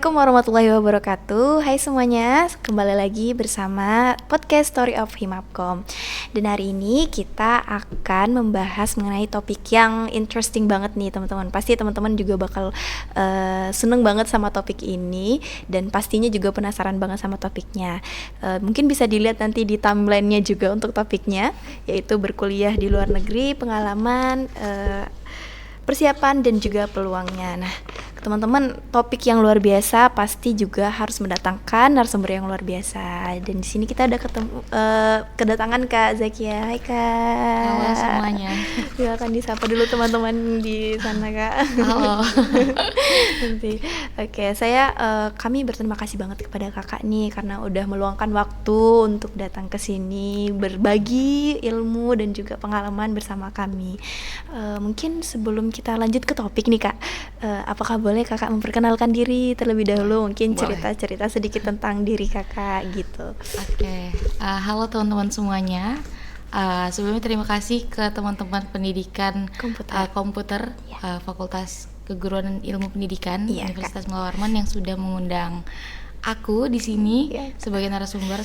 Assalamualaikum warahmatullahi wabarakatuh. Hai semuanya, kembali lagi bersama podcast Story of Himapkom. Dan hari ini kita akan membahas mengenai topik yang interesting banget nih teman-teman. Pasti teman-teman juga bakal seneng banget sama topik ini. Dan pastinya juga penasaran banget sama topiknya. Mungkin bisa dilihat nanti di timeline-nya juga untuk topiknya, yaitu berkuliah di luar negeri, pengalaman, persiapan dan juga peluangnya. Nah, teman-teman, topik yang luar biasa pasti juga harus mendatangkan narasumber yang luar biasa. Dan di sini kita ada kedatangan Kak Zakia. Hai Kak. Halo semuanya. Silakan disapa dulu teman-teman di sana Kak. Halo. Nanti. Oke, kami berterima kasih banget kepada Kakak nih karena udah meluangkan waktu untuk datang ke sini berbagi ilmu dan juga pengalaman bersama kami. Mungkin sebelum kita lanjut ke topik nih Kak, apakah boleh Kakak memperkenalkan diri terlebih dahulu, mungkin cerita-cerita sedikit tentang diri Kakak gitu. Oke. Halo teman-teman semuanya. Sebelumnya terima kasih ke teman-teman pendidikan komputer Fakultas Keguruan dan Ilmu Pendidikan Universitas Mula Warman yang sudah mengundang aku di sini sebagai narasumber.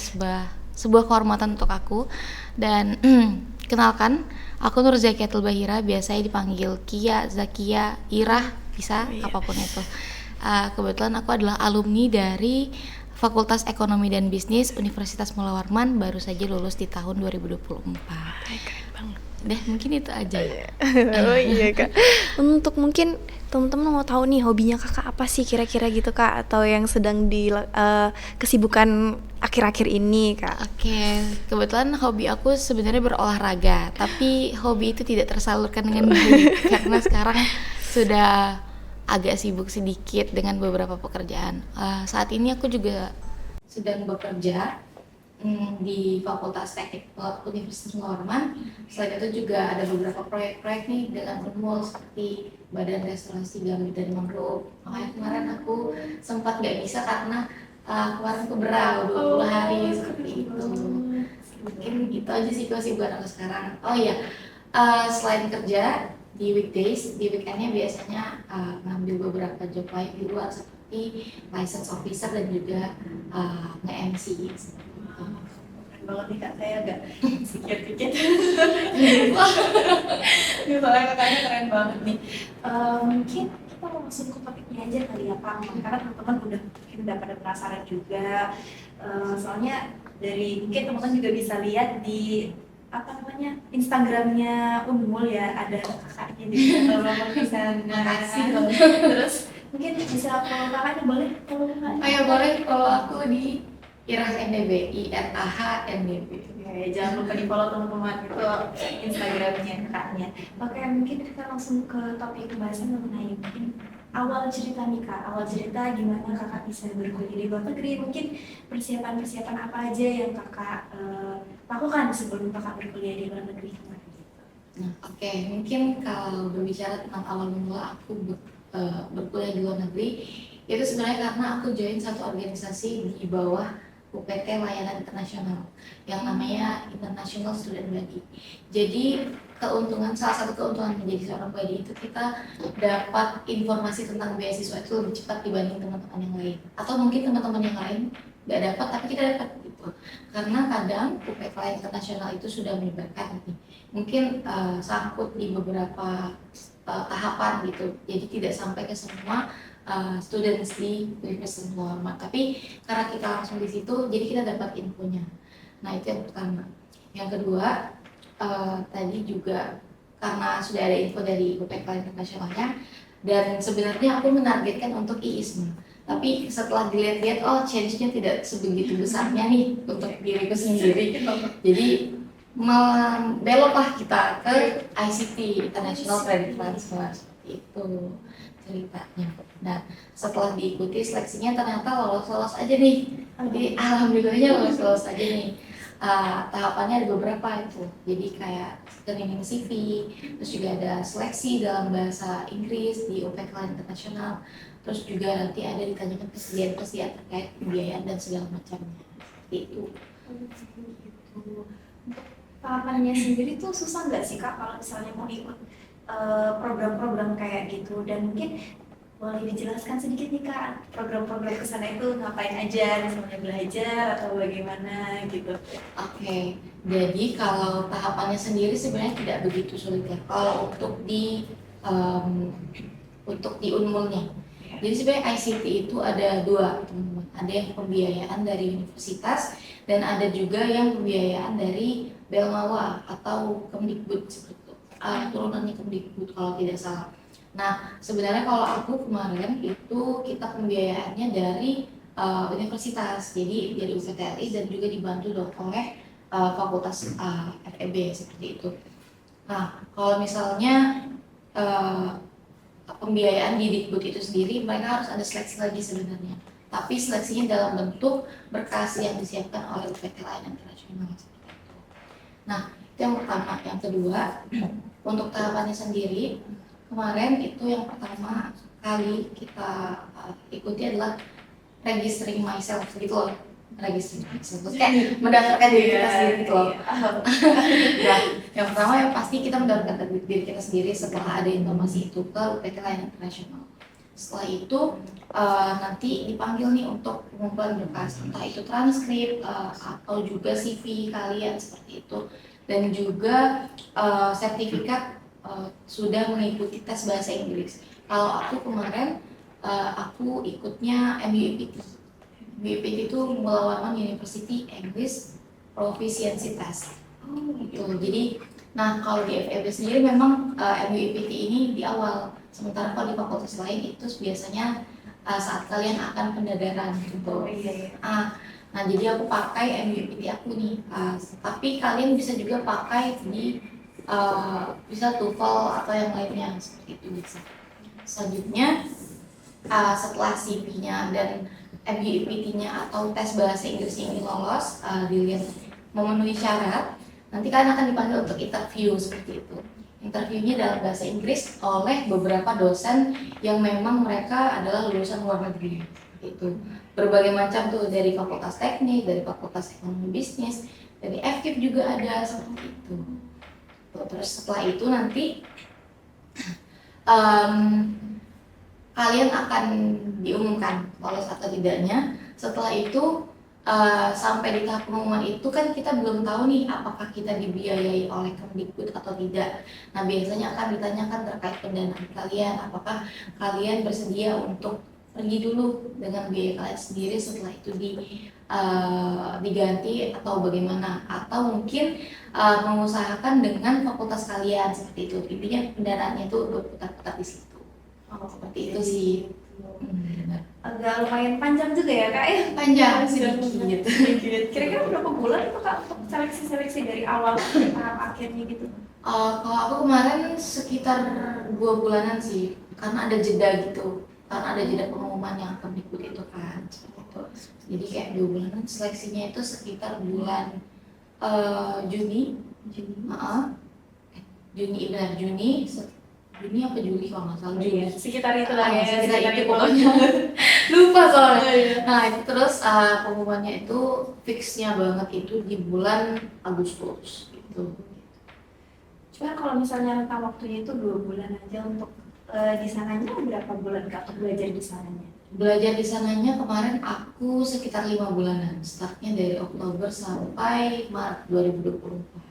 Sebuah kehormatan untuk aku. Dan kenalkan, aku Nur Zakiatul Bahira, biasanya dipanggil Kia, Zakia, Irah, bisa apapun itu. Kebetulan aku adalah alumni dari Fakultas Ekonomi dan Bisnis Universitas Mula Warman, baru saja lulus di tahun 2024. Keren banget. Deh, mungkin itu aja. Oh iya Kak. Untuk mungkin teman-teman mau tahu nih hobinya Kakak apa sih kira-kira gitu Kak, atau yang sedang di kesibukan akhir-akhir ini Kak? Oke, kebetulan hobi aku sebenarnya berolahraga, tapi hobi itu tidak tersalurkan dengan baik karena sekarang sudah agak sibuk sedikit dengan beberapa pekerjaan. Saat ini aku juga sedang bekerja di Fakultas Teknik Universitas Mula Warman. Selain itu juga ada beberapa proyek-proyek nih dengan Unmul seperti Badan Restorasi Gambut dan Mangrove. Makanya kemarin aku sempat nggak bisa karena kemarin aku berau 20 hari seperti itu. Mungkin gitu aja sih kesibukan aku sekarang. Oh iya, selain kerja di weekdays, di weekendnya biasanya ngambil beberapa job lain di luar seperti license officer dan juga nge-MC. Keren banget nih Kak, saya agak sedikit soalnya kakaknya keren banget nih. Mungkin kita mau langsung ke topiknya aja kali ya Pak, karena teman-teman mungkin udah pada penasaran juga. Soalnya dari mungkin teman-teman juga bisa lihat di Instagramnya Unmul ya, ada kakaknya juga kalau bisa ngasih. Terus mungkin bisa follow kakaknya, boleh follow kakaknya? Oh ya boleh, follow aku di Irah NDB, IRAH NDB. Jangan lupa di follow teman-teman itu Instagramnya kakaknya. Oke, mungkin kita langsung ke topik pembahasan mengenai mungkin awal cerita nih Kak, awal cerita gimana kakak bisa berkuliah di luar negeri, mungkin persiapan-persiapan apa aja yang kakak lakukan sebelum kakak berkuliah di luar negeri kemarin gitu. Nah, oke, mungkin kalau berbicara tentang awal mula aku berkuliah di luar negeri, itu sebenarnya karena aku join satu organisasi di bawah UPT Layanan Internasional yang namanya International Student Body. Jadi salah satu keuntungan menjadi seorang body itu kita dapat informasi tentang beasiswa itu lebih cepat dibanding teman-teman yang lain, atau mungkin teman-teman yang lain nggak dapat tapi kita dapat gitu, karena kadang UPT Layanan Internasional itu sudah menyebarkan mungkin sangkut di beberapa tahapan gitu, jadi tidak sampai ke semua students di Universitas Mula Warman, tapi karena kita langsung di situ, jadi kita dapat infonya. Nah itu yang pertama. Yang kedua, tadi juga karena sudah ada info dari UPK internasionalnya, dan sebenarnya aku menargetkan untuk IISMA. Tapi setelah dilihat-lihat, change-nya tidak sebegitu besarnya nih untuk diriku sendiri. Jadi beloklah kita ke ICT, International Credit Transfer, seperti itu ceritanya. Nah setelah diikuti seleksinya ternyata lolos aja nih. Jadi alhamdulillahnya lolos aja nih. Tahapannya ada beberapa itu. Jadi kayak screening CV, terus juga ada seleksi dalam bahasa Inggris di UPK Internasional. Terus juga nanti ada ditanyakan kesediaan terkait pembiayaan dan segala macamnya. Itu. Tahapannya sendiri tuh susah nggak sih Kak kalau misalnya mau ikut program-program kayak gitu, dan mungkin Boleh dijelaskan sedikit nih Kak, program-program kesana itu ngapain aja, misalnya belajar atau bagaimana gitu? Oke, jadi kalau tahapannya sendiri sebenarnya tidak begitu sulit ya. Kalau em, untuk di Unmulnya, jadi sebenarnya ICT itu ada dua, teman-teman. Ada yang pembiayaan dari universitas dan ada juga yang pembiayaan dari Belmawa atau Kemdikbud seperti itu. Turunannya Kemdikbud kalau tidak salah. Nah, sebenarnya kalau aku kemarin itu kita pembiayaannya dari universitas, jadi dari UPTRI dan juga dibantu oleh Fakultas FEB seperti itu. Nah, kalau misalnya eh, pembiayaan di Dikbud itu sendiri, mereka harus ada seleksi lagi sebenarnya. Tapi seleksinya dalam bentuk berkas yang disiapkan oleh UPT Layanan Internasional seperti itu. Nah, itu yang pertama. Yang kedua, untuk tahapannya sendiri, kemarin itu yang pertama kali kita ikuti adalah registering myself gitu loh. Registering myself, terus kayak mendaftarkan diri kita sendiri gitu loh. Ya, yang pertama yang pasti kita mendaftarkan diri kita sendiri setelah ada informasi itu ke UPT Layanan Internasional. Setelah itu nanti dipanggil nih untuk pengumpulan berkas, entah itu transkrip atau juga CV kalian seperti itu, dan juga sertifikat sudah mengikuti tes bahasa Inggris. Kalau aku kemarin aku ikutnya MUIPT. MUIPT itu Mulawama University English Proficiency Test. Gitu. Jadi, nah kalau di FEB sendiri memang MUIPT ini di awal, sementara kalau di fakultas lain itu biasanya saat kalian akan pendadaran gitu. Nah jadi aku pakai MUIPT aku nih, tapi kalian bisa juga pakai di bisa TOEFL atau yang lainnya seperti itu bisa. Selanjutnya setelah CV-nya dan MUIPT-nya atau tes bahasa Inggrisnya ini lolos, dilihat memenuhi syarat, nanti kalian akan dipanggil untuk interview seperti itu. Interviewnya dalam bahasa Inggris oleh beberapa dosen yang memang mereka adalah lulusan luar negeri. Itu berbagai macam tuh, dari fakultas teknik, dari fakultas ekonomi bisnis, dari FKIP juga ada seperti itu. Terus setelah itu nanti kalian akan diumumkan lolos atau tidaknya. Setelah itu sampai di tahap pengumuman itu kan kita belum tahu nih apakah kita dibiayai oleh Kemdikbud atau tidak. Nah biasanya akan ditanyakan terkait pendanaan kalian, apakah kalian bersedia untuk pergi dulu dengan biaya kalian sendiri, setelah itu diganti atau bagaimana, atau mungkin mengusahakan dengan fakultas kalian seperti itu. Intinya pendanaannya itu berputar-putar di situ. Seperti itu sih. Agak lumayan panjang juga ya Kak ya? Panjang sedikit. Kira-kira berapa bulan itu Kak untuk seleksi-seleksi dari awal sampai tahap akhirnya gitu? Kalau aku kemarin sekitar 2 bulanan sih, karena ada jeda gitu, karena ada jeda pengumuman yang Kemdikbud itu kan, gitu. Jadi kayak 2 bulanan, seleksinya itu sekitar bulan Juni, Juni apa Juli kalau nggak salah. Juni. Sekitar itu lah ya, sekitar itu pokoknya. Lupa soalnya. Nah itu terus pengumumannya itu fixnya banget itu di bulan Agustus gitu. Cuma kalau misalnya rentang waktunya itu 2 bulan aja, untuk di sananya berapa bulan Kak untuk belajar di sananya? Belajar di sananya kemarin aku sekitar 5 bulanan, startnya dari Oktober sampai Maret 2024.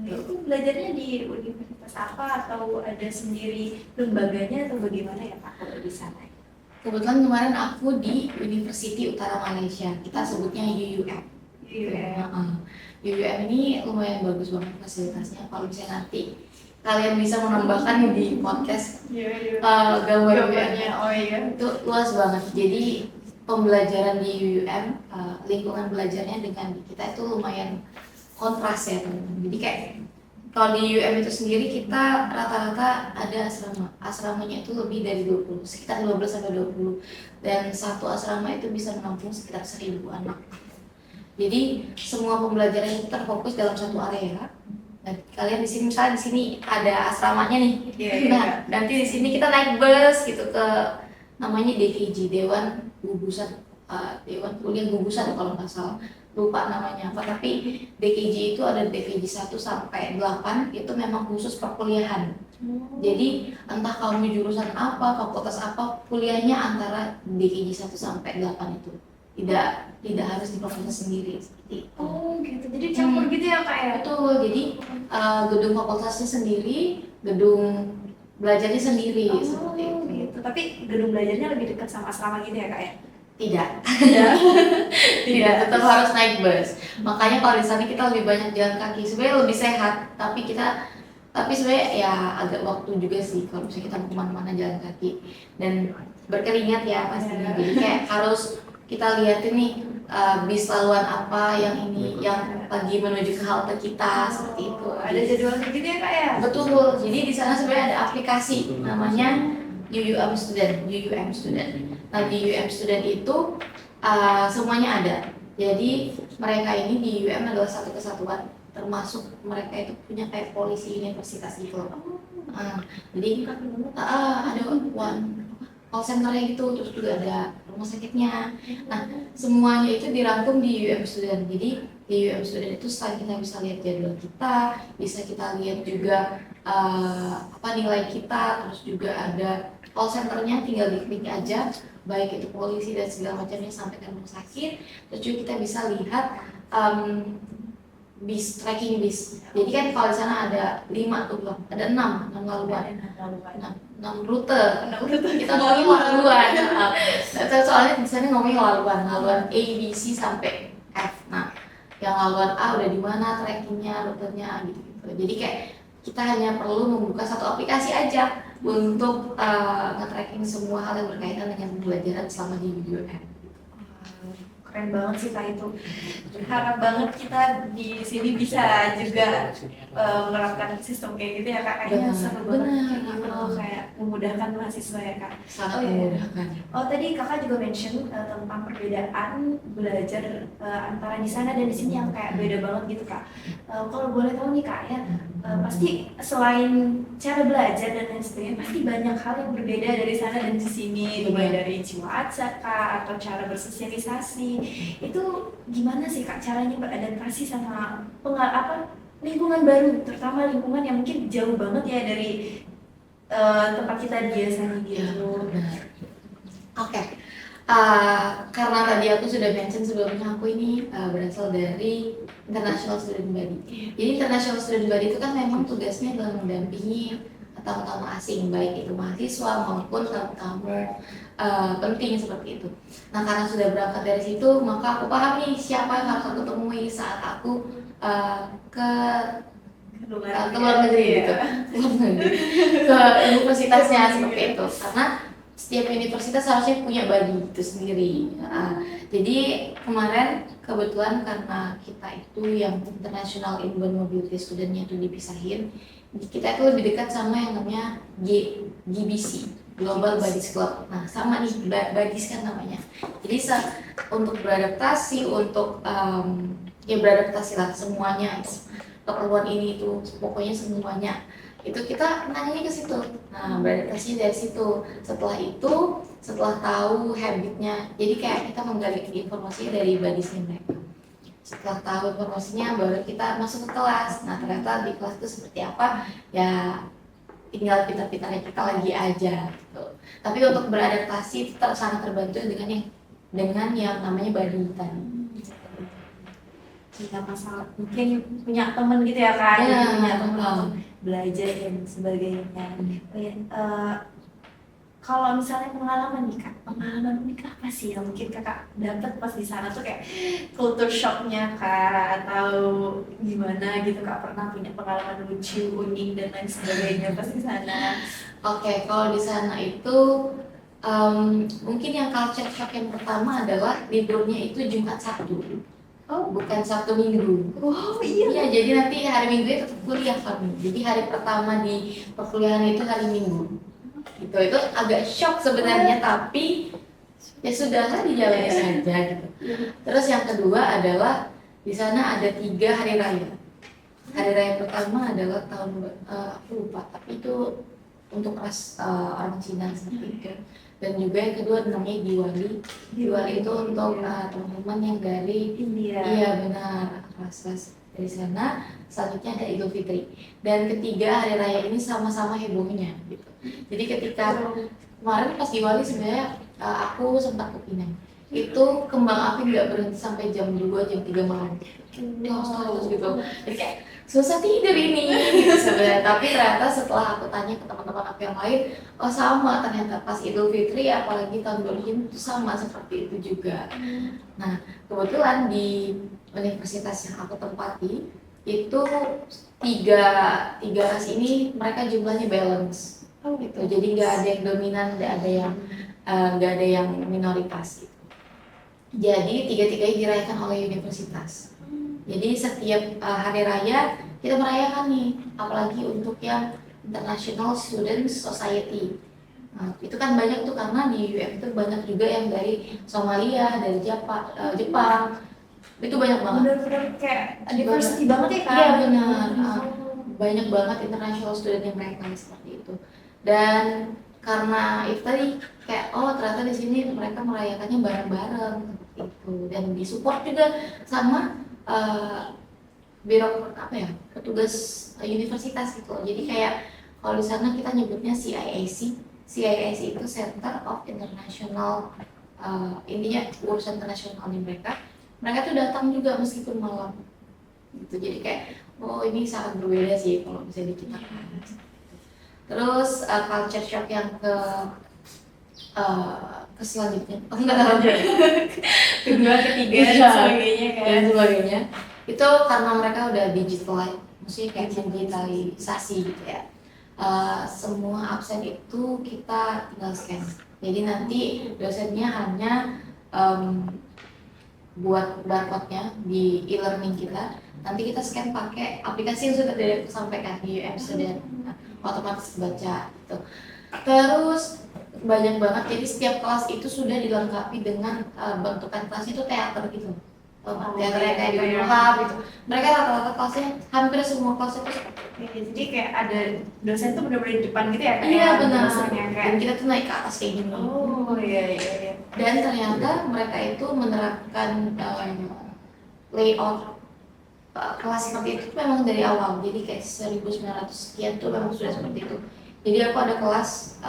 Itu belajarnya di universitas apa, atau ada sendiri lembaganya, atau bagaimana ya Pak kalau di sana? Kebetulan kemarin aku di University Utara Malaysia, kita sebutnya UUM. UUM ini lumayan bagus banget fasilitasnya. Kalau misalnya nanti kalian bisa menambahkan di podcast gambarnya, itu luas banget. Jadi pembelajaran di UUM, lingkungan belajarnya dengan di kita itu lumayan kontras ya teman-teman. Jadi kayak kalau di UM itu sendiri kita rata-rata ada asramanya itu lebih dari 20, sekitar 15-20, dan satu asrama itu bisa menampung sekitar 1000 anak. Jadi semua pembelajaran itu terfokus dalam satu area. Nah, kalian di sini misalnya di sini ada asramanya nih. Nah, nanti di sini kita naik bus gitu ke namanya DVJ, Dewan Gugusan Dewan Kuliah Gugusan kalau nggak salah, lupa namanya apa, tapi DKJ itu ada DKJ 1 sampai 8 itu memang khusus perkuliahan. Jadi entah kamu jurusan apa, fakultas apa, kuliahnya antara DKJ 1 sampai 8 itu. Tidak harus di fakultas sendiri seperti itu. Oh gitu, jadi campur gitu ya Kak ya? Betul, jadi gedung fakultasnya sendiri, gedung belajarnya sendiri seperti itu. Gitu. Tapi gedung belajarnya lebih dekat sama asrama gitu ya Kak ya? Tidak, Tidak. tidak, tetap harus naik bus. Makanya kalau di sana kita lebih banyak jalan kaki. Sebenarnya lebih sehat, tapi sebenarnya ya agak waktu juga sih kalau misalnya kita mau kemana-mana jalan kaki dan berkeringat ya pastinya. Jadi kayak harus kita lihatin nih bis laluan apa yang yang lagi menuju ke halte kita seperti itu. Ada jadwalnya gitu ya Kak ya? Betul. Jadi di sana sebenarnya ada aplikasi namanya UUM Student. Nah di UUM Student itu semuanya ada. Jadi mereka ini di UUM adalah satu kesatuan, termasuk mereka itu punya kayak polisi universitas gitu. Jadi ada call centernya gitu, terus juga ada rumah sakitnya. Nah semuanya itu dirangkum di UUM Student. Jadi di UUM Student itu selain kita bisa lihat jadwal kita, bisa kita lihat juga nilai kita, terus juga ada call centernya, tinggal diklik aja, baik itu polisi dan segala macamnya sampai ke rumah sakit. Terus juga kita bisa lihat tracking bis. Jadi kan kalau di sana ada 5 tuh belum, ada 6 laluan. 6 rute. Kita ngomongin laluan. Soalnya di sana ngomongin laluan A, B, C sampai F. Nah, yang laluan A udah di mana trackingnya, rutenya gitu-gitu. Jadi kayak kita hanya perlu membuka satu aplikasi aja untuk nge-tracking semua hal yang berkaitan dengan pembelajaran selama di UUM. Keren banget sih Kak itu. Harap banget kita di sini bisa juga menerapkan sistem kayak gitu ya Kak. Kayaknya seru banget kayak gitu, kayak memudahkan mahasiswa ya Kak. Sangat memudahkan. Oh tadi Kakak juga mention tentang perbedaan belajar antara di sana dan di sini yang kayak beda banget gitu Kak. Kalau boleh tahu nih Kak ya, pasti selain cara belajar dan lain sebagainya, pasti banyak hal yang berbeda dari sana dan di sini, mulai dari jiwa atsa Kak atau cara bersosialisasi. Itu gimana sih Kak caranya beradaptasi sama lingkungan baru, terutama lingkungan yang mungkin jauh banget ya dari tempat kita biasanya gitu. Oke. Karena tadi aku sudah mention sebelumnya, aku ini berasal dari International Student Body. Jadi International Student Body itu kan memang tugasnya adalah mendampingi tamu-tamu asing, baik itu mahasiswa maupun tamu-tamu penting seperti itu. Nah karena sudah berangkat dari situ, maka aku paham nih siapa yang harus aku temui saat aku ke luar negeri gitu, ke universitasnya seperti itu. Karena setiap universitas harusnya punya body itu sendiri. Jadi kemarin kebetulan karena kita itu yang International Inbound Mobility Student-nya itu dipisahin, kita itu lebih dekat sama yang namanya GBC, Global Buddies Club. Nah sama nih, Buddies kan namanya. Jadi untuk beradaptasi, untuk beradaptasi lah semuanya, keperluan ini itu, pokoknya semuanya. Itu kita nanya ke situ. Nah, beradaptasi dari situ. Setelah tahu habitnya, jadi kayak kita menggali informasinya dari buddiesnya mereka. Setelah tahu informasinya, baru kita masuk ke kelas. Nah, ternyata di kelas itu seperti apa, ya tinggal pintar-pintarnya kita lagi aja. Gitu. Tapi untuk beradaptasi sangat terbantu dengan yang namanya buddy tadi. Jika masalah mungkin punya teman gitu ya Kak, punya teman belajar dan sebagainya. Kalau misalnya pengalaman nih Kak, pengalaman unik apa sih yang mungkin Kakak dapat pas di sana tuh kayak culture shocknya Kak, atau gimana gitu Kak, pernah punya pengalaman lucu, unik dan lain sebagainya pas di sana? Oke, kalau di sana itu mungkin yang culture shock yang pertama adalah liburnya itu Jumat Sabtu. Oh, bukan Sabtu Minggu. Oh iya. Iya, jadi nanti hari Minggu itu tetap kuliah kami. Jadi hari pertama di perkuliahan itu hari Minggu. Itu agak shock sebenarnya, tapi ya sudahlah dijalani saja gitu. Terus yang kedua adalah di sana ada 3 hari raya. Hari raya pertama adalah tahun aku lupa, tapi itu untuk ras orang Cina seperti itu. dan juga yang kedua namanya Diwali. Diwali itu untuk teman-teman yang dari India. Iya benar, kelas dari sana. Selanjutnya ada Idul Fitri. Dan ketiga hari raya ini sama-sama hebohnya gitu. Jadi ketika kemarin pas Diwali sebenarnya aku sempat ke Pinang. Itu kembang api nggak berhenti sampai jam 2 jam 3 malam. Terus gitu. Jadi kayak susah tidur ini gitu sebenarnya. Tapi ternyata setelah aku tanya ke teman-teman aku yang lain, oh sama ternyata pas Idul Fitri apalagi tahun baru itu sama seperti itu juga. Nah, kebetulan di universitas yang aku tempati itu tiga ras ini mereka jumlahnya balance gitu. Jadi nggak ada yang dominan, nggak ada yang minoritas gitu. Jadi tiga-tiganya dirayakan oleh universitas. Jadi setiap hari raya kita merayakan nih, apalagi untuk yang International Student Society. Nah, itu kan banyak tuh karena di UM itu banyak juga yang dari Somalia, dari Jepang. Itu banyak banget. Bener-bener kayak diversity banget ya kan? Iya benar. Banyak banget international student yang mereka seperti itu. Dan karena itu tadi kayak ternyata di sini mereka merayakannya bareng-bareng seperti itu dan disupport juga sama petugas universitas gitu. Jadi kayak kalau di sana kita nyebutnya CIAC. CIAC itu Center of International intinya urusan internasional di mereka. Mereka tuh datang juga meskipun malam gitu. Jadi kayak ini sangat berbeda sih kalau bisa di kita. Terus culture shock yang ke selanjutnya Kedua, ketiga, dan sebagainya kan? Dan sebagainya itu karena mereka udah digital, maksudnya kayak digitalisasi gitu ya. Semua absen itu kita tinggal scan. Jadi nanti dosennya hanya buat barcode-nya di e-learning kita. Nanti kita scan pakai aplikasi yang sudah disampaikan di UM Student, otomatis baca gitu. Terus banyak banget, jadi setiap kelas itu sudah dilengkapi dengan bentukan kelas itu teater gitu. Teaternya kayak di Unhab gitu. Mereka rata-rata kelasnya, hampir semua kelasnya itu seperti itu. Jadi kayak ada dosen tuh bener-bener di depan gitu ya? Iya benar. Kayak... Dan kita tuh naik ke atas kayak gini. Oh iya. Dan ternyata mereka itu menerapkan layout kelas seperti itu memang dari awal. Jadi kayak 1900 sekian tuh memang sudah seperti itu. Jadi aku ada kelas,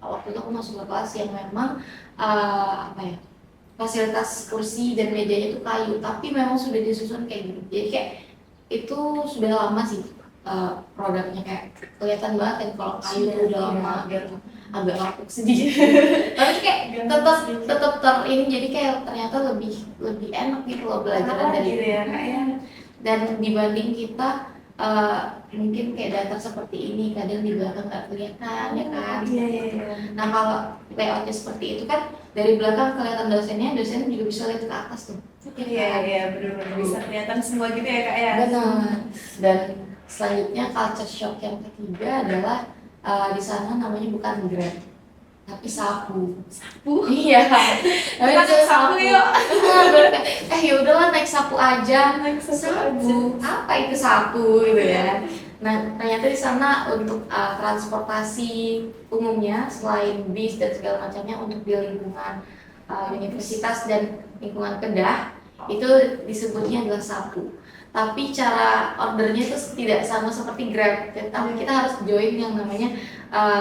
waktu itu aku masuk ke kelas yang memang fasilitas kursi dan mejanya itu kayu, tapi memang sudah disusun kayak gitu. Jadi kayak itu sudah lama sih produknya, kayak kelihatan banget kan kalau kayu itu udah lama gitu. Agak lapuk sedikit. Tapi kayak tetap ini, jadi kayak ternyata lebih enak gitu loh belajar dari gitu ya, kayak. Dan dibanding kita mungkin kayak datar seperti ini kadang di belakang nggak kelihatan ya kan. Iya. Nah kalau layoutnya seperti itu kan dari belakang kelihatan dosennya juga bisa lihat ke atas tuh. Iya benar-benar bisa kelihatan semua gitu ya kak ya. Benar. Dan selanjutnya culture shock yang ketiga adalah di sana namanya bukan Grab tapi sapu. Iya. Tapi naik sapu yuk. Ya udahlah naik sapu aja. Sapu. Apa itu sapu gitu ya. Nah ternyata di sana untuk transportasi umumnya selain bis dan segala macamnya untuk di lingkungan universitas dan lingkungan Kedah itu disebutnya adalah sapu. Tapi cara ordernya itu tidak sama seperti Grab. Tapi kita harus join yang namanya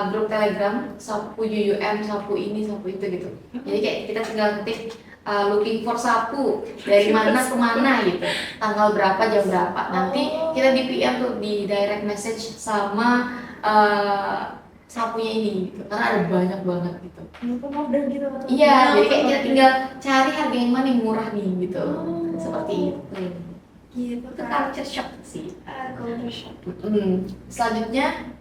grup Telegram, sapu UUM, sapu ini, sapu itu gitu. Jadi kayak kita tinggal ketik looking for sapu dari mana ke mana gitu, tanggal berapa, jam berapa. Nanti kita di PM tuh di direct message sama sapunya ini gitu. Karena ada banyak banget gitu. Order gitu. Iya, jadi kayak kita tinggal cari harga yang mana yang murah nih gitu. Seperti itu. Gitu Itu culture shock sih. Culture shock. Selanjutnya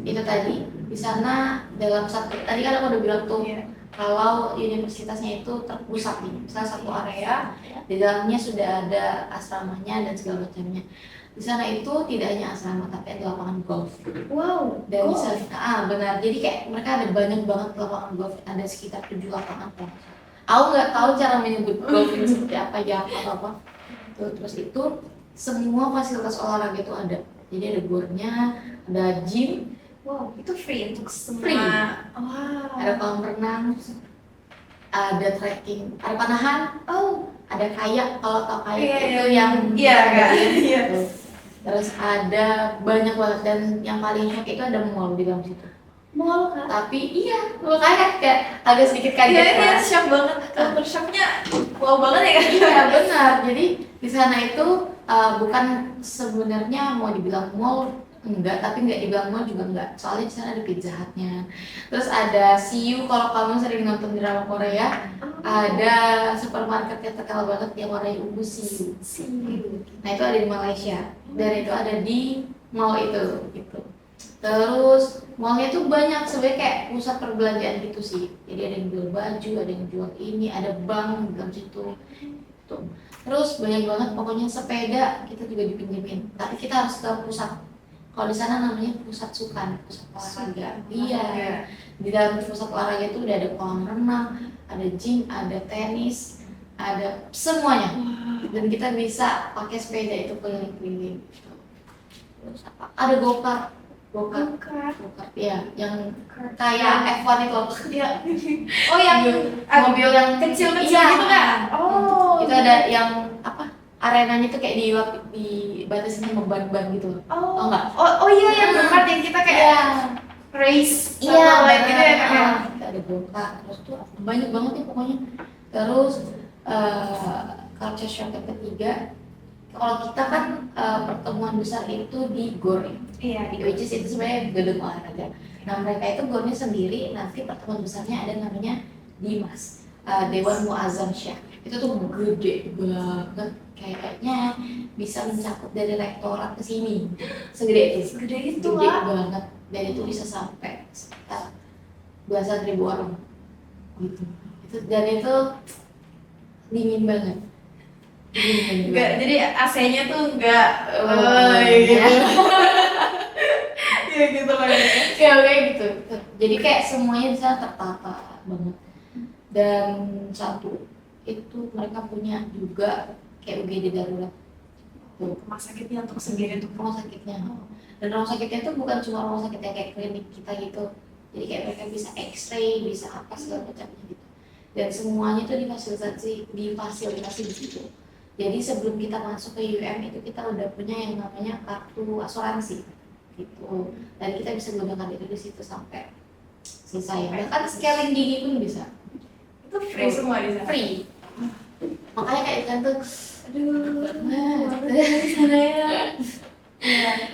itu tadi di sana dalam satu, tadi kan aku udah bilang tuh kalau universitasnya itu terpusat nih, misalnya satu area di dalamnya sudah ada asramanya dan segala macamnya. Di sana itu tidak hanya asrama tapi ada lapangan golf. Wow. Dan bisa benar. Jadi kayak mereka ada banyak banget lapangan golf, ada sekitar 7 lapangan. Aku nggak tahu cara menyebut golf ini seperti apa ya apa. Terus itu semua fasilitas olahraga itu ada. Jadi ada bornya, ada gym, Wow, itu free untuk semua. Free. Wow. Ada kolam renang, ada trekking, ada panahan, ada kayak, kalau tau kayak itu yang Kak. Iya. gitu. Terus ada banyak banget, dan yang paling shock itu ada mall di dalam situ. Mall Kak. Tapi iya, makanya kayak agak sedikit kaget Iya, kan. shock banget. Culture shocknya wow banget ya Kak. Iya benar. Jadi di sana itu bukan sebenarnya mau dibilang mall enggak, tapi nggak dibilang mall juga enggak. Soalnya di sana ada Pizza Hut-nya. Terus ada See You, kalau kamu sering nonton drama Korea, ada supermarket yang terkenal banget yang warnanya ungu, See You. Nah itu ada di Malaysia, dan itu ada di mall itu gitu. Terus mallnya tuh banyak sebenarnya, kayak pusat perbelanjaan gitu sih. Jadi ada yang jual baju, ada yang jual ini, ada bank di dalam situ. Tuh. Terus banyak banget, pokoknya sepeda kita juga dipinjemin. Tapi kita harus ke pusat. Kalau di sana namanya pusat sukan, pusat olahraga. Iya. Di dalam pusat olahraga itu udah ada kolam renang, ada gym, ada tenis, ada semuanya. Dan kita bisa pakai sepeda itu keliling-keliling. Terus apa? Ada go-kart. Go-kart, ya, yang kayak F1 itu loh. Iya. Oh, yang mobil yang kecil-kecil iya, gitu kan? Oh. itu ada yang apa? Arenanya tuh kayak dibatasi sama ban-ban gitu loh. Oh. Tau nggak? Oh iya, yang go-kart yang kita kayak Iya. race Iya, sama gitu ya Kak. benar. Kita ada go-kart, terus tuh banyak banget ya pokoknya. Terus culture shock yang ketiga, kalau kita kan pertemuan besar itu di GOR, Iya, which is itu sebenarnya gedung olahraga. Nah mereka itu GOR-nya sendiri, nanti pertemuan besarnya ada namanya DIMAS, Dewan Muazzam Syah. Itu tuh gede banget, kayaknya bisa mencakup dari rektorat ke sini, segede itu. Segede itu Gede lah. banget, dan itu bisa sampai sekitar belasan ribu orang gitu. Dan itu dingin banget. Enggak, jadi AC-nya tuh enggak Iya. Iya gitu lah ya. Ya kayak gitu. Jadi kayak semuanya di sana tertata banget. Dan satu itu mereka punya juga kayak UGD darurat. Tuh, Rumah sakitnya untuk sendiri tuh. rumah sakitnya. Dan rumah sakitnya itu bukan cuma rumah sakit yang kayak klinik kita gitu. Jadi kayak mereka bisa X-ray, bisa apa segala macamnya gitu. Dan semuanya itu difasilitasi di situ. Jadi sebelum kita masuk ke UM itu kita udah punya yang namanya kartu asuransi gitu. Dan kita bisa gunakan itu di situ sampai selesai. Bahkan scaling gigi pun bisa. Itu free semua di sana. Free. Makanya kayak kan tuh, Aduh, di sana ya.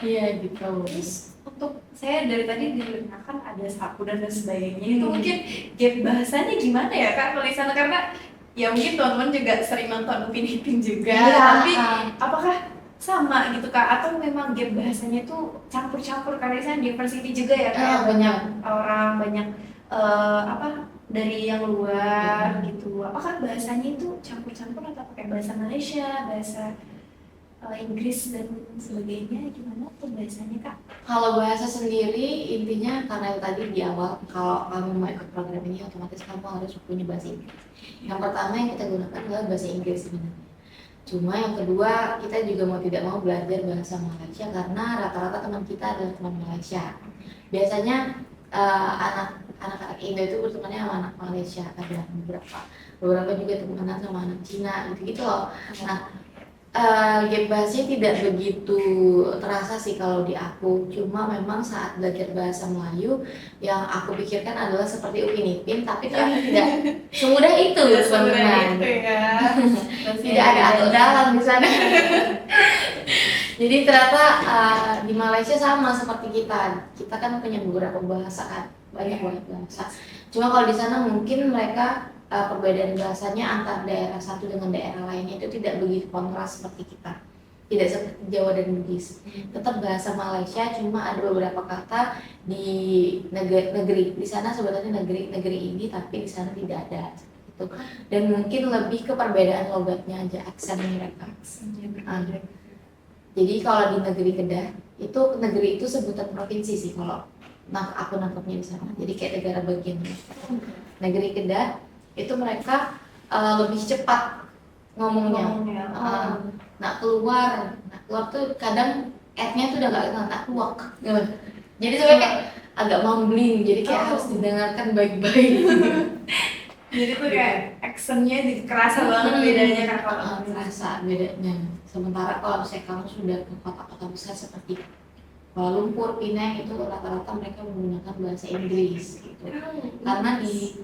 Iya gitu. Terus untuk saya dari tadi didengarkan ada sapu dan sebagainya, itu mungkin gap bahasanya gimana ya Kak kalau di sana, karena ya mungkin teman-teman juga sering nonton Upin Ipin juga, Iya. tapi apakah sama gitu Kak, atau memang gap bahasanya itu campur-campur karena di sana diversity juga ya Kak, banyak orang, banyak apa dari yang luar gitu. Apakah bahasanya itu campur-campur atau pakai bahasa Malaysia, bahasa Inggris dan sebagainya, gimana tuh bahasanya Kak? Kalau bahasa sendiri intinya, karena tadi di awal kalau kamu mau ikut program ini otomatis kamu harus punya bahasa Inggris. Yang pertama yang kita gunakan adalah bahasa Inggris sebenarnya. Cuma yang kedua kita juga mau tidak mau belajar bahasa Malaysia karena rata-rata teman kita adalah teman Malaysia. Biasanya anak-anak Indo itu bertemannya sama anak Malaysia, ada beberapa juga temenan sama anak Cina gitu loh. Nah, gap bahasanya tidak begitu terasa sih kalau di aku. Cuma memang saat belajar bahasa Melayu yang aku pikirkan adalah seperti Upin Ipin, tapi ternyata tidak semudah itu teman-teman. Tidak ada atau dalam di sana. Jadi ternyata di Malaysia sama seperti kita. Kita kan punya beberapa bahasa kan, banyak banget bahasa. Cuma kalau di sana mungkin mereka perbedaan bahasanya antar daerah satu dengan daerah lainnya itu tidak begitu kontras seperti kita, tidak seperti Jawa dan Bugis. Tetap bahasa Malaysia, cuma ada beberapa kata di negeri di sana sebenarnya negeri ini, tapi di sana tidak ada gitu. Dan mungkin lebih ke perbedaan logatnya aja, aksen mereka. Jadi kalau di negeri Kedah itu sebutan provinsi sih kalau aku nangkepnya di sana. Jadi kayak negara bagian negeri Kedah itu mereka lebih cepat ngomongnya. Nak keluar tuh kadang nya tuh udah nggak keluar. Jadi sebenarnya kayak agak mumbling, jadi kayak harus didengarkan baik-baik. Jadi tuh kayak actionnya jadi kerasa banget bedanya kan kalau Terasa bedanya. Sementara kalau misalnya kamu sudah ke kota-kota besar seperti Kuala Lumpur, Pinang, itu rata-rata mereka menggunakan bahasa Inggris gitu. Karena di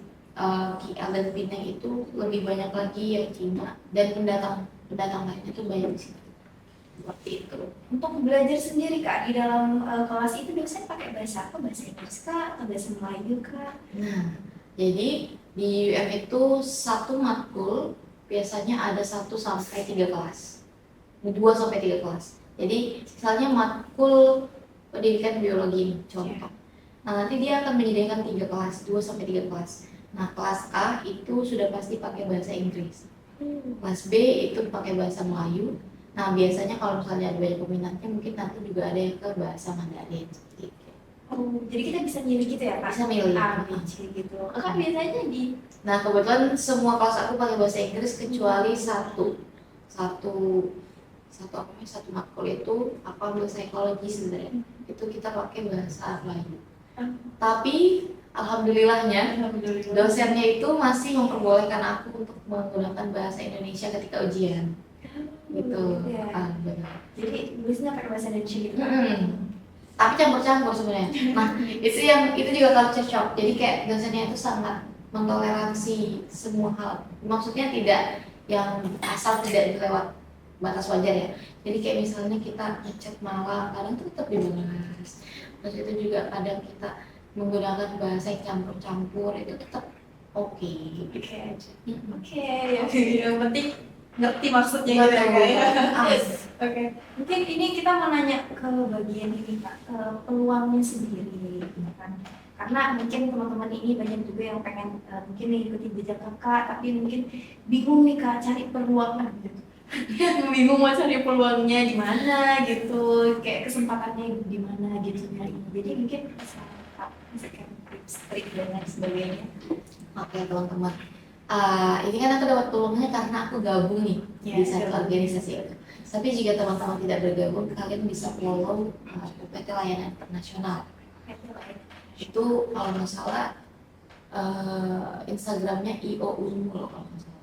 KL dan Pinang itu lebih banyak lagi yang Cina dan pendatang lainnya itu banyak di situ. Seperti itu. Untuk belajar sendiri Kak di dalam kelas itu biasanya pakai bahasa apa? Bahasa Inggris Kak atau bahasa Melayu Kak? Nah, jadi di UM itu satu matkul biasanya ada 1 sampai 3 kelas, 2 sampai 3 kelas. Jadi misalnya matkul pendidikan biologi ini contoh. Nah, nanti dia akan menyediakan 3 kelas, 2 sampai 3 kelas. Nah, kelas A itu sudah pasti pakai bahasa Inggris. Kelas B itu pakai bahasa Melayu. Nah, biasanya kalau misalnya ada banyak peminatnya, mungkin nanti juga ada yang ke bahasa Mandarin seperti itu. Jadi kita bisa milih gitu ya Kak? Bisa milih. A, B, C gitu. Kan biasanya di. Nah, kebetulan semua kelas aku pakai bahasa Inggris kecuali satu matkul itu aku ambil psikologi sebenarnya. Itu kita pakai bahasa Melayu. Tapi alhamdulillahnya dosennya itu masih memperbolehkan aku untuk menggunakan bahasa Indonesia ketika ujian. Gitu. Ya. Benar. Jadi tulisnya pakai bahasa Indonesia gitu. Tapi campur-campur sebenarnya. Nah, itu juga culture shock. Jadi kayak dosennya itu sangat mentoleransi semua hal. Maksudnya tidak yang asal tidak dilewat batas wajar ya. Jadi kayak misalnya kita ngechat malam, kadang tuh tetap dibahas. Terus itu juga kadang kita menggunakan bahasa yang campur-campur, itu tetap oke. Oke, yang penting ngerti maksudnya gitu ya Kak ya. Oke. Mungkin ini kita mau nanya ke bagian ini Kak, peluangnya sendiri kan. Karena mungkin teman-teman ini banyak juga yang pengen mungkin mengikuti jejak Kakak, tapi mungkin bingung nih Kak cari peluang gitu. Bingung mau cari peluangnya di mana gitu, kayak kesempatannya di mana gitu nyari. Jadi mungkin bisa Kak kasihkan tips, trik dan lain sebagainya. Oke teman-teman, ini kan aku dapat peluangnya karena aku gabung nih di satu organisasi itu. Tapi jika teman-teman tidak bergabung, kalian bisa follow UPT Layanan Internasional. Itu kalau nggak salah Instagramnya IO Unmul kalau nggak salah.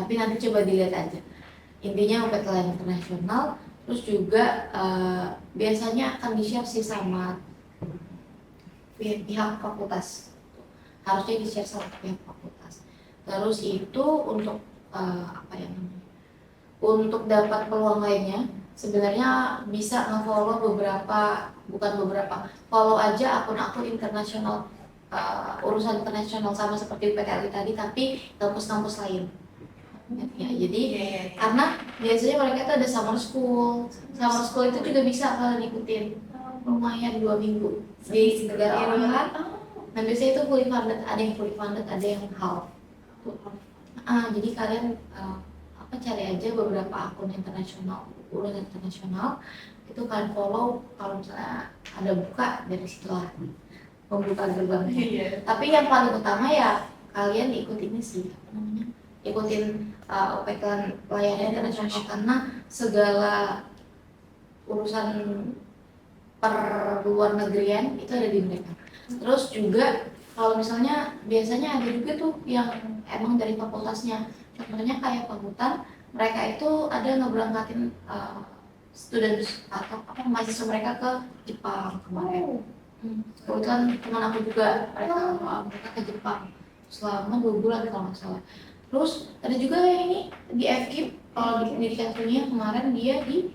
Tapi nanti coba dilihat aja. Intinya UPT Layanan Internasional. Terus juga biasanya akan di-share sih sama pihak fakultas. Harusnya di-share sama pihak fakultas. Terus itu untuk untuk dapat peluang lainnya, sebenarnya bisa nge-follow follow aja akun-akun internasional, urusan internasional sama seperti UPTLI tadi, tapi kampus-kampus lain. Ya, jadi karena biasanya mereka itu ada summer school itu juga bisa kalian ikutin, lumayan 2 minggu di negara orang kan. Nah biasanya itu fully funded, ada yang fully funded, ada yang half. Jadi kalian cari aja beberapa akun internasional, urusan internasional itu kalian follow, kalau misalnya ada buka dari situlah membuka gerbangnya. Tapi yang paling utama ya kalian ikutin ini sih, ikutin UPT Layanan Internasional, karena segala urusan luar negerian itu ada di mereka. Terus juga kalau misalnya biasanya ada juga tuh yang emang dari fakultasnya, contohnya kayak fakultas mereka itu ada ngeberangkatin students atau mahasiswa mereka ke Jepang kemarin. Kebetulan teman aku juga mereka ke Jepang selama 2 bulan kalau nggak salah. Terus ada juga yang ini di FKIP, kalau di pendidikan dunia kemarin dia di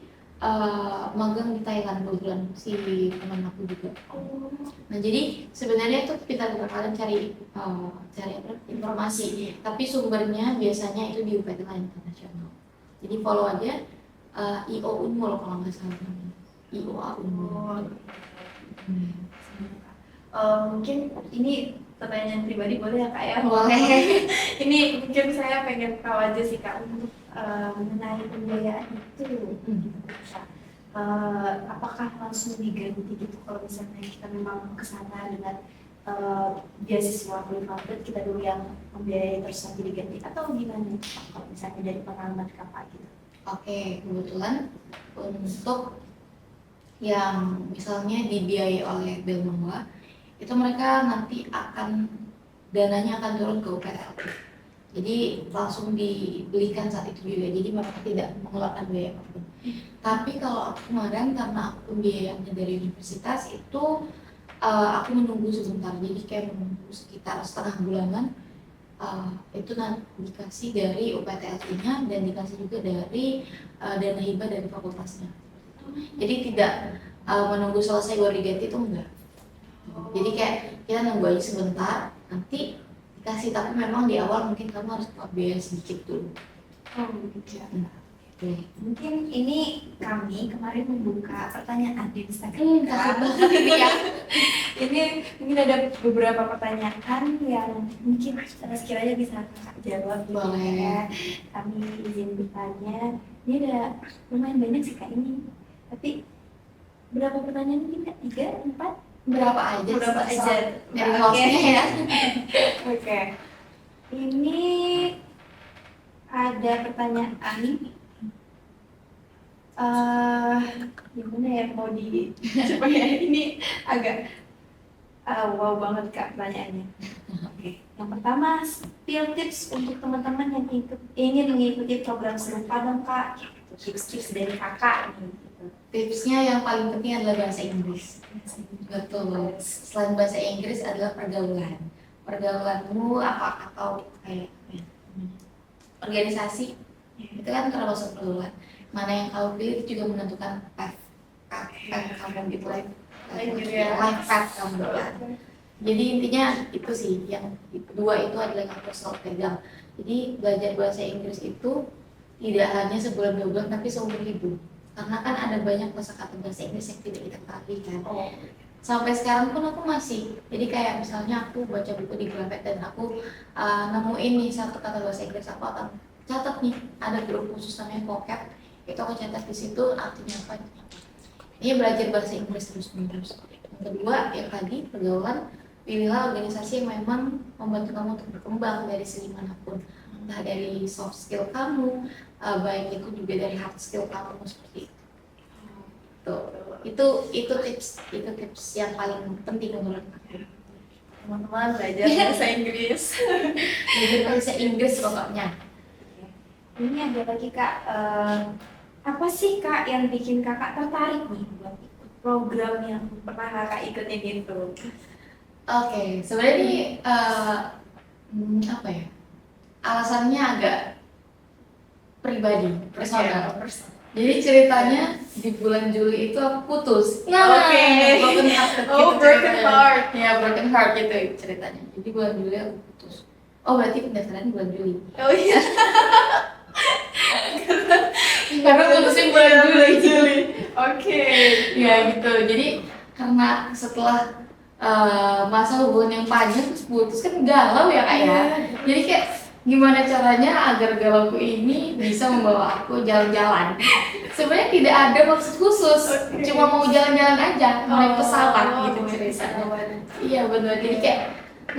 magang di Thailand 2 bulan, si teman aku juga. Nah jadi sebenarnya itu kita kalian cari informasi, tapi sumbernya biasanya itu di UPT Layanan Internasional. Jadi follow aja IO Unmul kalau nggak salah namanya, IO Unmul. Mungkin ini pertanyaan pribadi boleh ya Kak ya? Boleh. Ini mungkin saya pengen tahu aja sih Kak untuk mengenai pembiayaan itu. Apakah langsung diganti gitu kalau misalnya kita memang kesana dengan beasiswa fully funded, kita dulu yang membiayai terus nanti diganti, atau gimana kalau misalnya dari pengalaman Kakak gitu? Oke, kebetulan untuk yang misalnya dibiayai oleh Belmangla itu mereka nanti dananya akan turun ke UPTLP. Jadi langsung dibelikan saat itu juga, jadi mereka tidak mengeluarkan biaya apapun. Tapi kalau aku kemarin karena aku pembiayaannya dari universitas itu aku menunggu sebentar, jadi kayak menunggu sekitar setengah bulanan. Itu nanti dikasih dari UPTLI-nya dan dikasih juga dari dana hibah dari fakultasnya. Jadi tidak menunggu selesai baru diganti, itu enggak. Jadi kayak kita nunggu aja sebentar, nanti dikasih, tapi memang di awal mungkin kamu harus keluar biaya sedikit dulu. Gitu. Oke. Mungkin ini kami kemarin membuka pertanyaan di Instagram. Takut banget ini ya. Ini mungkin ada beberapa pertanyaan yang mungkin sekiranya bisa kakak jawab. gitu Boleh. ya. Kami izin bertanya. Ini ada lumayan banyak sih kak ini. Tapi berapa pertanyaan mungkin kak? 3, 4? Berapa aja? Berapa terserah aja? dari Oke. hostnya ya. Oke. Ini ada pertanyaan. Gimana ya mau supaya ini agak wow banget kak pertanyaannya. Oke. Yang pertama, spill tips untuk teman-teman yang ingin mengikuti program serupa dong kak. Tips-tips dari kakak nih. Gitu. Tipsnya yang paling penting adalah bahasa Inggris. Betul. Selain bahasa Inggris adalah pergaulan. Pergaulanmu atau kayak apa ya, organisasi itu kan termasuk pergaulan. Mana yang kamu pilih itu juga menentukan path kamu gitu, life path kamu kan. Jadi intinya itu sih, yang kedua itu adalah yang harus selalu pegang. Jadi belajar bahasa Inggris itu tidak hanya sebulan 2 bulan, tapi seumur hidup. Karena kan ada banyak kosakata bahasa Inggris yang tidak kita ketahui kan. Sampai sekarang pun aku masih. Jadi kayak misalnya aku baca buku di Gramet dan aku nemuin nih satu kata bahasa Inggris, aku akan catat nih, ada grup khusus namanya vocab. Itu aku catat di situ artinya apa. Ini belajar bahasa Inggris terus-menerus. Yang kedua, yang tadi pergaulan, pilihlah organisasi yang memang membantu kamu untuk berkembang dari segi manapun, entah dari soft skill kamu, baik itu juga dari hard skill kamu seperti itu. Tuh, itu tips yang paling penting menurut aku. Teman-teman belajar bahasa Inggris. Belajar bahasa Inggris pokoknya. Ini ada lagi kak, apa sih kak yang bikin kakak tertarik nih buat ikut program yang pernah kakak ikutin itu? Oke, sebenarnya ini apa ya? Alasannya agak pribadi, personal. Jadi ceritanya di bulan Juli itu aku putus. Oke. Broken heart. Oh, broken heart. Ya, broken heart gitu ceritanya. Jadi bulan Juli aku putus. Oh, berarti pendaftaran bulan Juli. Oh iya. Karena putusnya bulan Juli. Oke. Ya gitu. Jadi karena setelah masa hubungan yang panjang terus putus kan galau ya kak ya. Jadi kayak gimana caranya agar galauku ini bisa membawa aku jalan-jalan. Sebenarnya tidak ada maksud khusus, cuma mau jalan-jalan aja, naik pesawat gitu ceritanya. Iya benar. Jadi kayak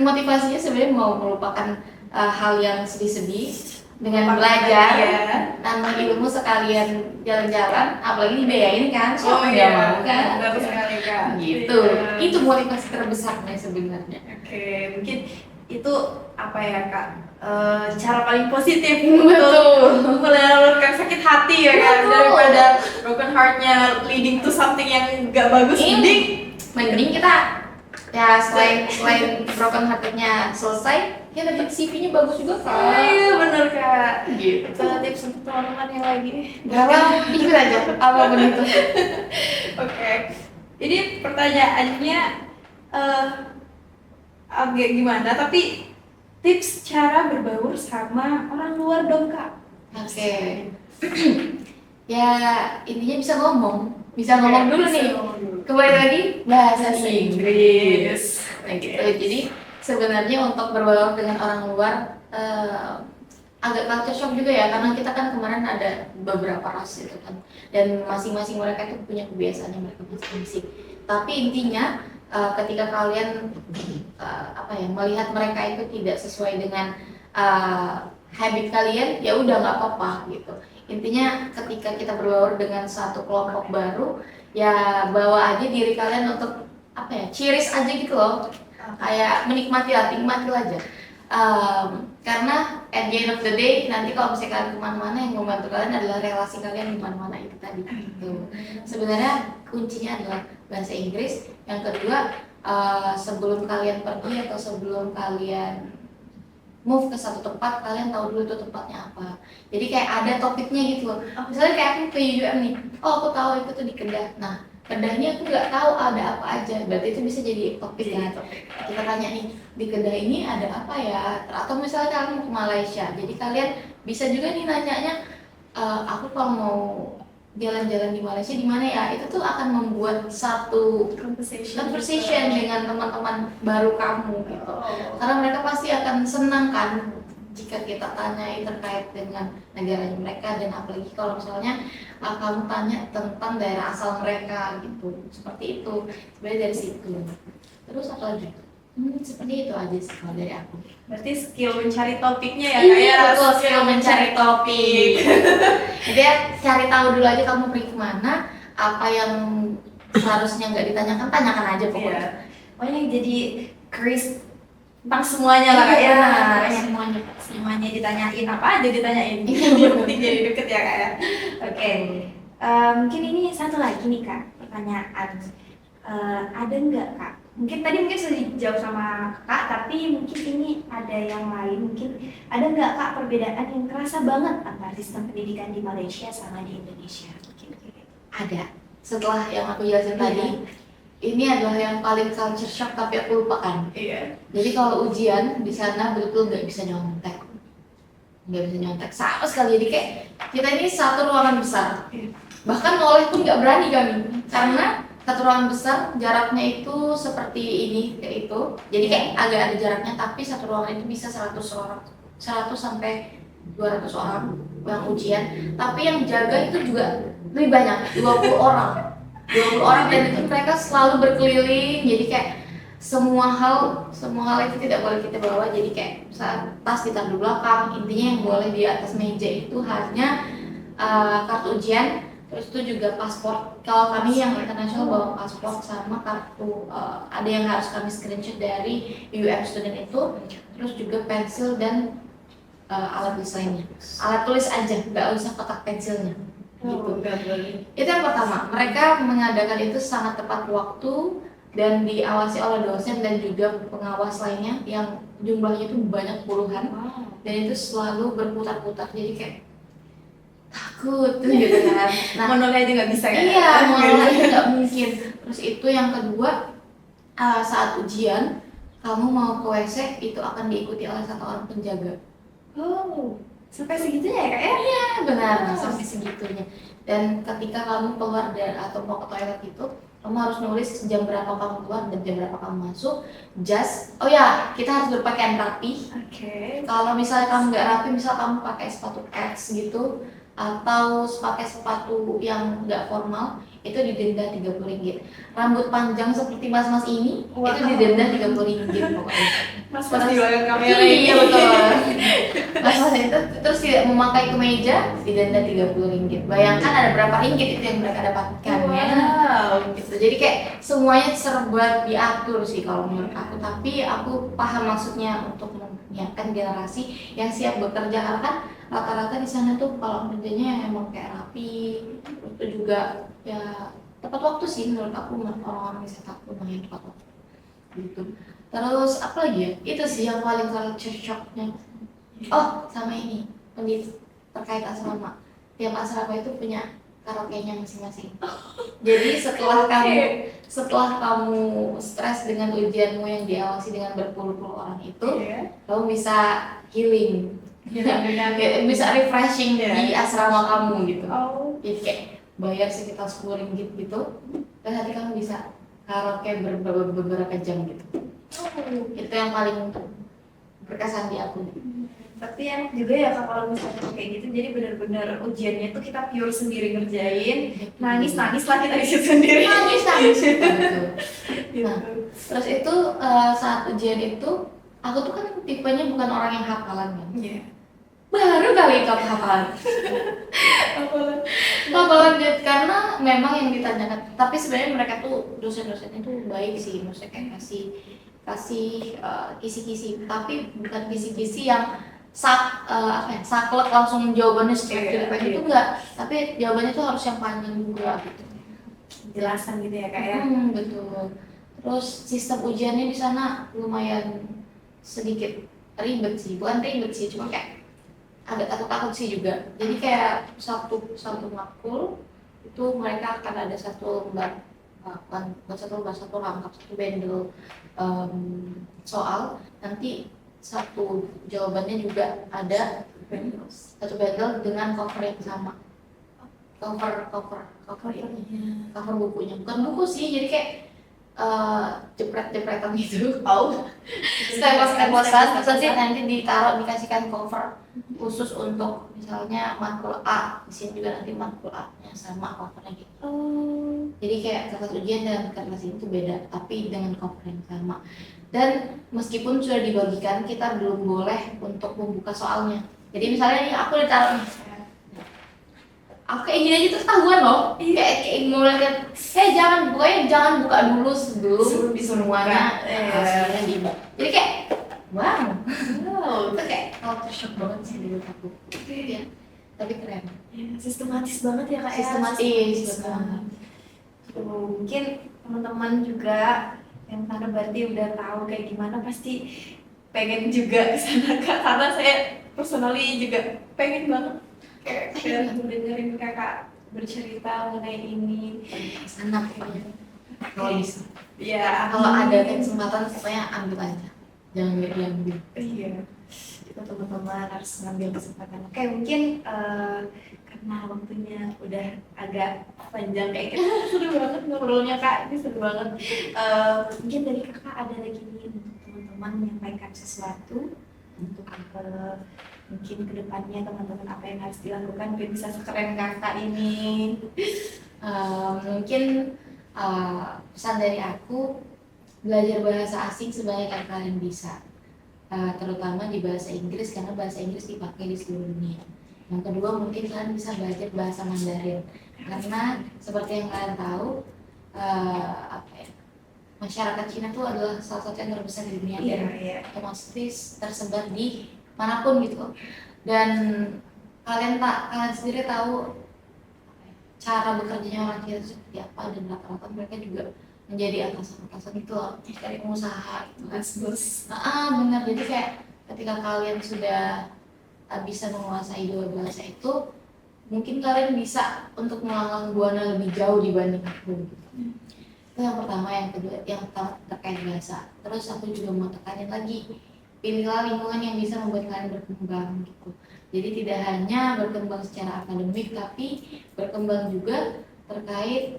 motivasinya sebenarnya mau melupakan hal yang sedih-sedih dengan belajar, nambah ilmu sekalian jalan-jalan, apalagi dibiayain kan, siapa nggak mau kan? Benar sekali kak. Gitu. Itu motivasi terbesarnya sebenarnya. Oke, mungkin itu apa ya kak? Cara paling positif Betul. untuk menyalurkan sakit hati ya kan, Betul. daripada broken heartnya leading to something yang gak bagus. Mending kita ya selain broken heart-nya selesai, ya dapat CV-nya bagus juga kan. Iya bener kak. Gitu. Itu tips untuk teman-teman yang lagi Galau, ikut aja apapun itu. Oke. Jadi pertanyaannya agak gimana, tapi tips cara berbaur sama orang luar dong kak. Oke. Ya intinya bisa ngomong dulu nih. Kembali lagi bahasa Inggris. Nah gitu. Jadi sebenarnya untuk berbaur dengan orang luar agak culture shock juga ya, karena kita kan kemarin ada beberapa ras gitu kan, dan masing-masing mereka itu punya kebiasaannya mereka masing-masing. Tapi intinya ketika kalian melihat mereka itu tidak sesuai dengan habit kalian, ya udah nggak apa-apa gitu. Intinya ketika kita berbaur dengan satu kelompok baru, ya bawa aja diri kalian untuk apa ya, cheers aja gitu loh, kayak nikmati aja. Karena at the end of the day nanti kalau misalnya kalian kemana-mana, yang membantu kalian adalah relasi kalian di mana-mana itu tadi gitu. Sebenarnya kuncinya adalah bahasa Inggris. Yang kedua, sebelum kalian pergi atau sebelum kalian move ke satu tempat, kalian tahu dulu itu tempatnya apa. Jadi kayak ada topiknya gitu loh. Misalnya kayak aku ke UUM nih, oh aku tahu itu tuh di Kedah. Nah, Kedahnya aku nggak tahu ada apa aja. Berarti itu bisa jadi topik kan. Kita tanya nih, di Kedah ini ada apa ya? Atau misalnya kalian mau ke Malaysia, jadi kalian bisa juga nih nanyanya, aku kalau mau jalan-jalan di Malaysia di mana ya? Itu tuh akan membuat satu conversation dengan teman-teman baru kamu gitu. Karena mereka pasti akan senang kan jika kita tanyai terkait dengan negaranya mereka, dan apalagi kalau misalnya kamu tanya tentang daerah asal mereka gitu. Seperti itu. Sebenarnya dari situ. Terus apa lagi? Seperti itu aja sih kalau dari aku. Berarti skill mencari topiknya ya, Iya, betul, skill mencari topik. Jadi ya, cari tahu dulu aja kamu pergi kemana, apa yang seharusnya nggak ditanyakan, tanyakan aja pokoknya. Iya. Pokoknya jadi Chris tentang semuanya lah Kak ya. Semuanya ditanyain, apa aja ditanyain. Yang penting jadi deket ya Kak ya. Oke. Mungkin ini satu lagi nih Kak, pertanyaan. Ada nggak Kak? Mungkin sudah dijawab sama Kak, tapi mungkin ini ada yang lain. Mungkin ada nggak Kak perbedaan yang kerasa banget antara sistem pendidikan di Malaysia sama di Indonesia? Ada. Setelah yang aku jelasin tadi, ini adalah yang paling culture shock tapi aku lupakan. Iya. Jadi kalau ujian di sana betul nggak bisa nyontek, sama sekali. Jadi kayak kita ini satu ruangan besar, bahkan noleh pun nggak berani kami, karena satu ruangan besar jaraknya itu seperti ini kayak itu. Jadi kayak agak ada jaraknya, tapi satu ruangan itu bisa 100 orang, 100 sampai 200 orang yang ujian. Tapi yang jaga itu juga lebih banyak, 20 orang, dan itu mereka selalu berkeliling. Jadi kayak semua hal itu tidak boleh kita bawa. Jadi kayak saat tas ditaruh di belakang, intinya yang boleh di atas meja itu hanya kartu ujian. Terus itu juga paspor. Kalau kami yang internasional bawa paspor sama kartu, ada yang harus kami screenshot dari UM student itu. Terus juga pensil dan alat tulis lainnya. Alat tulis aja, nggak usah kotak pensilnya. Gitu. Itu yang pertama. Mereka mengadakan itu sangat tepat waktu dan diawasi oleh dosen dan juga pengawas lainnya yang jumlahnya itu banyak puluhan. Dan itu selalu berputar-putar. Jadi kayak takut tuh gitu kan. Nah, Monolog aja nggak bisa ya? Iya, monolog aja nggak mungkin. Terus itu yang kedua, saat ujian kamu mau ke WC itu akan diikuti oleh satu orang penjaga. Oh, sampai segitunya ya Kak ya? Iya benar, sampai segitunya. Dan ketika kamu keluar dari atau mau ke toilet itu, kamu harus nulis jam berapa kamu keluar dan jam berapa kamu masuk. Oh ya, kita harus berpakaian rapi. Oke. Kalau misalnya kamu nggak rapi, misal kamu pakai sepatu kets gitu, atau pakai sepatu yang nggak formal, itu didenda Rp30. Rambut panjang seperti mas-mas ini, itu didenda Rp30 pokoknya. Mas-mas di belakang kamera ini. Iya betul. Mas-mas itu terus tidak memakai kemeja, didenda Rp30. Bayangkan ada berapa ringgit itu yang mereka dapatkan ya. Wow. Gitu. Jadi kayak semuanya serba diatur sih kalau menurut aku. Tapi aku paham maksudnya untuk menyiapkan generasi yang siap bekerja, karena kan rata-rata di sana tuh kalau kerjanya emang kayak rapi. Itu juga ya tepat waktu sih menurut aku, orang-orang bisa takut lumayan tepat waktu gitu. Terus apa lagi ya, itu sih yang paling culture shocknya. Oh sama ini terkait asrama, tiap asrama itu punya karaoke-nya masing-masing. Jadi setelah kamu stres dengan ujianmu yang diawasi dengan berpuluh-puluh orang itu, kamu bisa healing, bisa refreshing di asrama kamu gitu. Jadi kayak bayar sekitar Rp10 gitu, dan nanti kamu bisa karaoke beberapa jam gitu. Itu yang paling berkesan di aku. Tapi enak juga ya Kak kalau misalnya kayak gitu, jadi benar-benar ujiannya tuh kita pure sendiri ngerjain, nangis lah kita di situ sendiri. Nangis. Gitu. Nah, terus itu saat ujian itu, aku tuh kan tipenya bukan orang yang hafalan kan. Iya. Baru kali itu aku hafalan. nggak lanjut karena memang yang ditanyakan. Tapi sebenarnya mereka tuh dosen-dosennya tuh baik sih, maksudnya kayak kasih kasih kisi-kisi, tapi bukan kisi-kisi yang saklek langsung jawabannya seperti itu enggak, tapi jawabannya tuh harus yang panjang juga gitu. Jelasan gitu ya kak ya. Betul. Terus sistem ujiannya di sana lumayan sedikit ribet sih, bukan ribet sih, cuma kayak agak takut-takut sih juga. Jadi kayak satu makul itu mereka akan ada satu lembar, bukan satu lembar, satu rangkap, satu bundle soal. Nanti satu jawabannya juga ada satu bundle dengan cover yang sama. Cover ini, cover bukunya, bukan buku sih, jadi kayak jepret-jepretan gitu. Staples-staplesan, terus nanti dikasihkan cover khusus untuk misalnya matkul A, di sini juga nanti matkul A-nya sama covernya gitu. Jadi kayak kertas ujian dan kertas ini tuh beda, tapi dengan cover yang sama. Dan meskipun sudah dibagikan, kita belum boleh untuk membuka soalnya. Jadi misalnya nih aku ditaruh nih, aku kayak gini aja tuh ketahuan loh, kayak mulai kan, jangan buka dulu sebelum semuanya hasilnya dibaca. Jadi kayak wow, itu kayak culture shock banget sih dulu aku. Ya, tapi keren. Sistematis banget ya kak ya. Sistematis. Mungkin teman-teman juga yang sana berarti udah tahu kayak gimana, pasti pengen juga kesana kak, karena saya personally juga pengen banget kayak dengerin kakak bercerita mengenai ini. Sana pokoknya kalau bisa. Ya, Kalau ada kesempatan pokoknya ambil aja, jangan diambil. Iya, kita teman-teman harus ngambil kesempatan. Oke, mungkin karena waktunya udah agak panjang kayak gitu, seru banget ngobrolnya kak, ini seru banget. Mungkin dari kakak ada lagi nih untuk teman-teman menyampaikan sesuatu untuk mungkin kedepannya teman-teman apa yang harus dilakukan biar bisa sekeren kakak ini. Mungkin pesan dari aku, belajar bahasa asing sebanyak yang kalian bisa, terutama di bahasa Inggris karena bahasa Inggris dipakai di seluruh dunia. Yang kedua, mungkin kalian bisa belajar bahasa Mandarin karena seperti yang kalian tahu, masyarakat Cina itu adalah salah satu yang terbesar di dunia dan otomatis tersebar di manapun gitu. Dan kalian sendiri tahu cara bekerjanya orang Cina itu seperti apa, dan rata-rata mereka juga menjadi atasan-atasan itu loh, dari pengusaha gitu kan. Benar. Jadi kayak ketika kalian sudah bisa menguasai dua bahasa itu, mungkin kalian bisa untuk melanglang buana lebih jauh dibanding aku gitu. Itu yang pertama. Yang kedua, yang pertama terkait bahasa. Terus aku juga mau tekanin lagi, pilihlah lingkungan yang bisa membuat kalian berkembang gitu. Jadi tidak hanya berkembang secara akademik, tapi berkembang juga terkait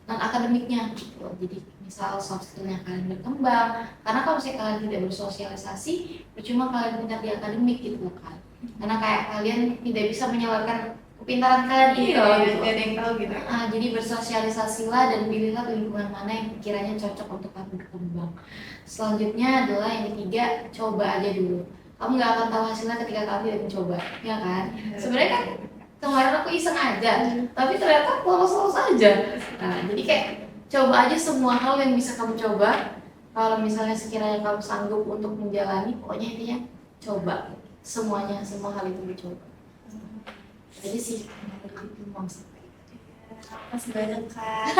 non-akademiknya gitu. Jadi misal soft skill-nya kalian berkembang, karena kalau misalnya kalian tidak bersosialisasi, percuma kalian pintar di akademik gitu kan. Karena kayak kalian tidak bisa menyalurkan kepintaran kalian gitu. Gak ada yang tahu gitu. Jadi bersosialisasilah dan pilihlah lingkungan mana yang kiranya cocok untuk kamu berkembang. Selanjutnya adalah yang ketiga, coba aja dulu. Kamu nggak akan tahu hasilnya ketika kamu tidak mencoba, ya kan? Sebenarnya kan kemarin aku iseng aja, tapi ternyata lolos aja. Nah, jadi kayak coba aja semua hal yang bisa kamu coba. Kalau misalnya sekiranya kamu sanggup untuk menjalani, pokoknya intinya coba semuanya, semua hal itu dicoba. Jadi sih, aku mau Makasih banyak kak,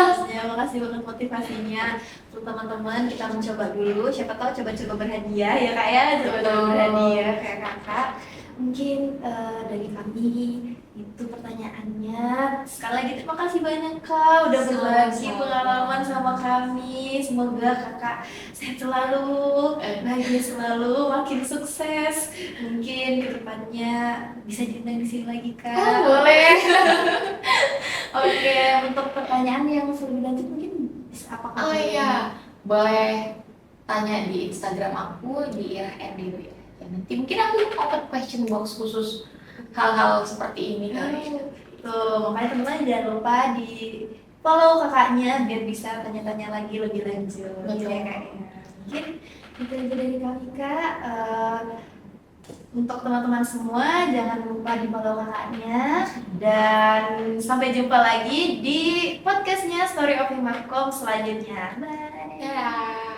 makasih banget motivasinya. Untuk teman-teman, kita mencoba dulu, siapa tahu coba-coba berhadiah ya kak ya, coba-coba berhadiah kayak kakak. Mungkin dari kami itu pertanyaannya. Sekali lagi terima kasih banyak kak udah berbagi pengalaman sama kami. Semoga kakak sehat selalu, bahagia selalu, makin sukses. Mungkin kedepannya bisa diundang di sini lagi kak. Boleh. Oke, untuk pertanyaan yang lebih lanjut mungkin apakah boleh tanya di Instagram aku di @ndb. Nanti mungkin aku open question box khusus hal-hal seperti ini kali. Tuh, makanya teman-teman jangan lupa di follow kakaknya biar bisa tanya-tanya lagi lebih lanjut. Betul. Ya, kayaknya. Mungkin itu aja dari kami kak. Untuk teman-teman semua, jangan lupa di follow kakaknya. Dan sampai jumpa lagi di podcastnya Story of Himapcom selanjutnya. Bye! Dadah.